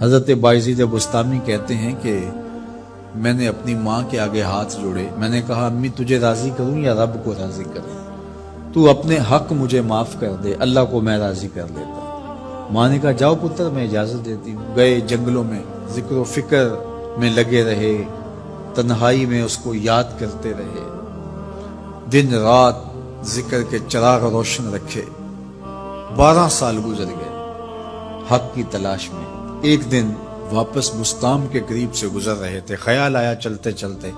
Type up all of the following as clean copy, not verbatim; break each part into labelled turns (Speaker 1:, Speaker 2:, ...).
Speaker 1: حضرت بایزید بستامی کہتے ہیں کہ میں نے اپنی ماں کے آگے ہاتھ جوڑے، میں نے کہا امی تجھے راضی کروں یا رب کو راضی کروں؟ تو اپنے حق مجھے معاف کر دے، اللہ کو میں راضی کر لیتا ہوں۔ ماں نے کہا جاؤ پتر میں اجازت دیتی ہوں۔ گئے جنگلوں میں ذکر و فکر میں لگے رہے، تنہائی میں اس کو یاد کرتے رہے، دن رات ذکر کے چراغ روشن رکھے۔ 12 سال گزر گئے حق کی تلاش میں۔ ایک دن واپس بستام کے قریب سے گزر رہے تھے، خیال آیا چلتے چلتے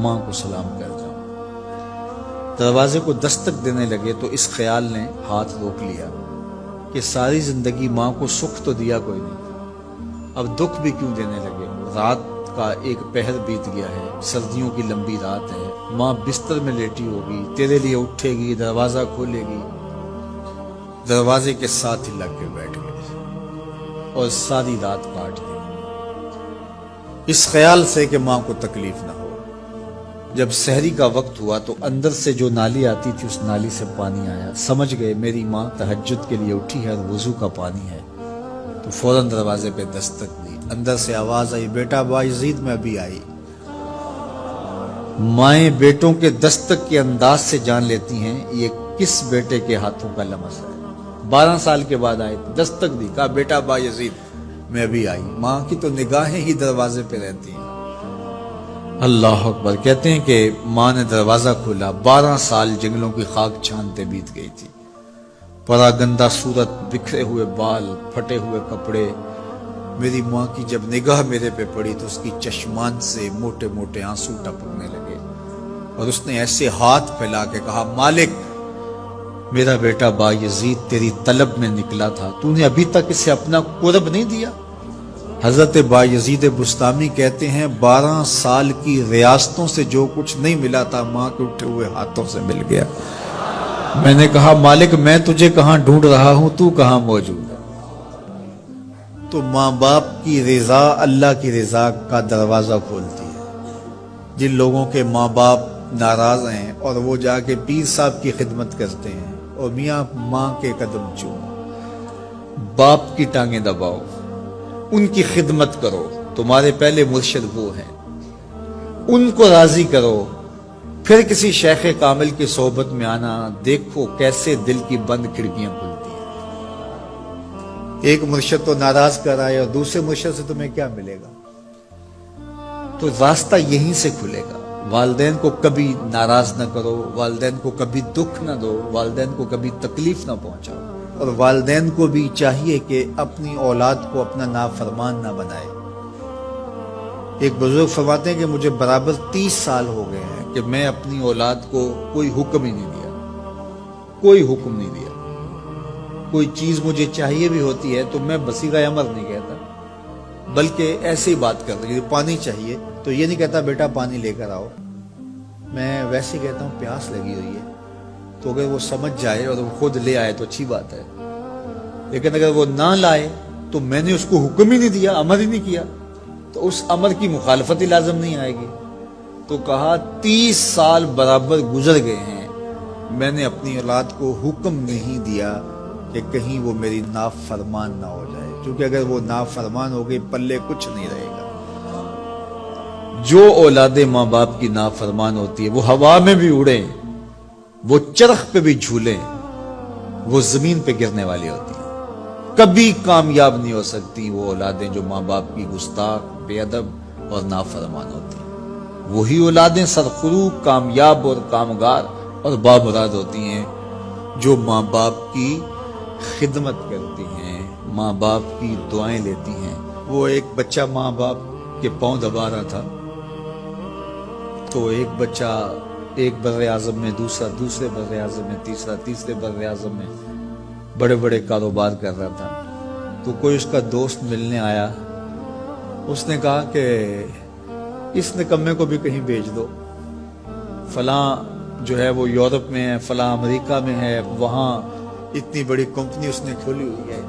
Speaker 1: ماں کو سلام کر جاؤں۔ دروازے کو دستک دینے لگے تو اس خیال نے ہاتھ روک لیا کہ ساری زندگی ماں کو سکھ تو دیا کوئی نہیں، اب دکھ بھی کیوں دینے لگے؟ رات کا ایک پہر بیت گیا ہے، سردیوں کی لمبی رات ہے، ماں بستر میں لیٹی ہوگی، تیرے لیے اٹھے گی، دروازہ کھولے گی۔ دروازے کے ساتھ ہی لگ کے بیٹھ گئے اور ساری رات کاٹ دی، اس خیال سے کہ ماں کو تکلیف نہ ہو۔ جب سحری کا وقت ہوا تو اندر سے جو نالی آتی تھی اس نالی سے پانی آیا، سمجھ گئے میری ماں تہجد کے لیے اٹھی ہے اور وضو کا پانی ہے، تو فوراً دروازے پہ دستک دی۔ اندر سے آواز آئی بیٹا بایزید میں ابھی آئی۔ مائیں بیٹوں کے دستک کے انداز سے جان لیتی ہیں یہ کس بیٹے کے ہاتھوں کا لمس ہے۔ 12 سال کے بعد آئے، دستک دی، کہا بیٹا بایزید میں ابھی آئی۔ ماں کی تو نگاہیں ہی دروازے پہ رہتی ہیں۔ اللہ اکبر۔ کہتے ہیں کہ ماں نے دروازہ کھولا، 12 سال جنگلوں کی خاک چھانتے بیت گئی تھی، پراگندہ صورت، بکھرے ہوئے بال، پھٹے ہوئے کپڑے۔ میری ماں کی جب نگاہ میرے پہ پڑی تو اس کی چشمان سے موٹے موٹے آنسو ٹپکنے لگے، اور اس نے ایسے ہاتھ پھیلا کے کہا مالک میرا بیٹا بایزید تیری طلب میں نکلا تھا، تو نے ابھی تک اسے اپنا قرب نہیں دیا؟ حضرت بایزید بستامی کہتے ہیں 12 سال کی ریاستوں سے جو کچھ نہیں ملا تھا ماں کے اٹھے ہوئے ہاتھوں سے مل گیا۔ میں نے کہا مالک میں تجھے کہاں ڈھونڈ رہا ہوں، تو کہاں موجود ہے؟ تو ماں باپ کی رضا اللہ کی رضا کا دروازہ کھولتی ہے۔ جن لوگوں کے ماں باپ ناراض ہیں اور وہ جا کے پیر صاحب کی خدمت کرتے ہیں اور میاں ماں کے قدم چومو، باپ کی ٹانگیں دباؤ، ان کی خدمت کرو، تمہارے پہلے مرشد وہ ہیں، ان کو راضی کرو، پھر کسی شیخ کامل کی صحبت میں آنا، دیکھو کیسے دل کی بند کھڑکیاں کھلتی ہیں۔ ایک مرشد تو ناراض کر آئے اور دوسرے مرشد سے تمہیں کیا ملے گا؟ تو راستہ یہیں سے کھلے گا۔ والدین کو کبھی ناراض نہ کرو، والدین کو کبھی دکھ نہ دو، والدین کو کبھی تکلیف نہ پہنچاؤ، اور والدین کو بھی چاہیے کہ اپنی اولاد کو اپنا نافرمان نہ بنائے۔ ایک بزرگ فرماتے ہیں کہ مجھے برابر 30 سال ہو گئے ہیں کہ میں اپنی اولاد کو کوئی حکم ہی نہیں دیا، کوئی حکم نہیں دیا۔ کوئی چیز مجھے چاہیے بھی ہوتی ہے تو میں بصیغہ امر نہیں کہتا، بلکہ ایسے ہی بات کرتا ہوں۔ پانی چاہیے تو یہ نہیں کہتا بیٹا پانی لے کر آؤ، میں ویسے کہتا ہوں پیاس لگی ہوئی ہے، تو اگر وہ سمجھ جائے اور وہ خود لے آئے تو اچھی بات ہے، لیکن اگر وہ نہ لائے تو میں نے اس کو حکم ہی نہیں دیا، امر ہی نہیں کیا، تو اس امر کی مخالفت ہی لازم نہیں آئے گی۔ تو کہا 30 سال برابر گزر گئے ہیں، میں نے اپنی اولاد کو حکم نہیں دیا کہ کہیں وہ میری نافرمان نہ ہو جائے، کیونکہ اگر وہ نافرمان ہو گئی پلے کچھ نہیں رہے گا۔ جو اولاد ماں باپ کی نافرمان ہوتی ہے وہ ہوا میں بھی اڑیں، وہ چرخ پہ بھی جھولیں، وہ زمین پہ گرنے والی ہوتی ہیں، کبھی کامیاب نہیں ہو سکتی وہ اولادیں جو ماں باپ کی گستاخ، بے ادب اور نافرمان ہوتی ہیں۔ وہی اولادیں سرخروغ، کامیاب اور کامگار اور بامراد ہوتی ہیں جو ماں باپ کی خدمت کرتی ہیں، ماں باپ کی دعائیں لیتی ہیں۔ وہ ایک بچہ ماں باپ کے پاؤں دبا رہا تھا، تو ایک بچہ ایک بر اعظم میں، دوسرے بر اعظم میں، تیسرے بر اعظم میں بڑے بڑے کاروبار کر رہا تھا۔ تو کوئی اس کا دوست ملنے آیا، اس نے کہا کہ اس نکمے کو بھی کہیں بھیج دو، فلاں جو ہے وہ یورپ میں ہے، فلاں امریکہ میں ہے، وہاں اتنی بڑی کمپنی اس نے کھولی ہوئی ہے،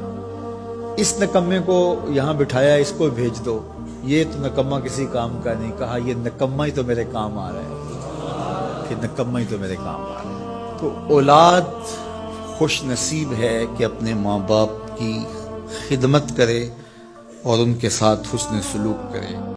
Speaker 1: اس نکمے کو یہاں بٹھایا، اس کو بھیج دو، یہ تو نکمہ کسی کام کا نہیں۔ کہا یہ نکمہ ہی تو میرے کام آ رہا ہے، کہ نکمہ ہی تو میرے کام آ رہا ہے۔ تو اولاد خوش نصیب ہے کہ اپنے ماں باپ کی خدمت کرے اور ان کے ساتھ حسن سلوک کرے۔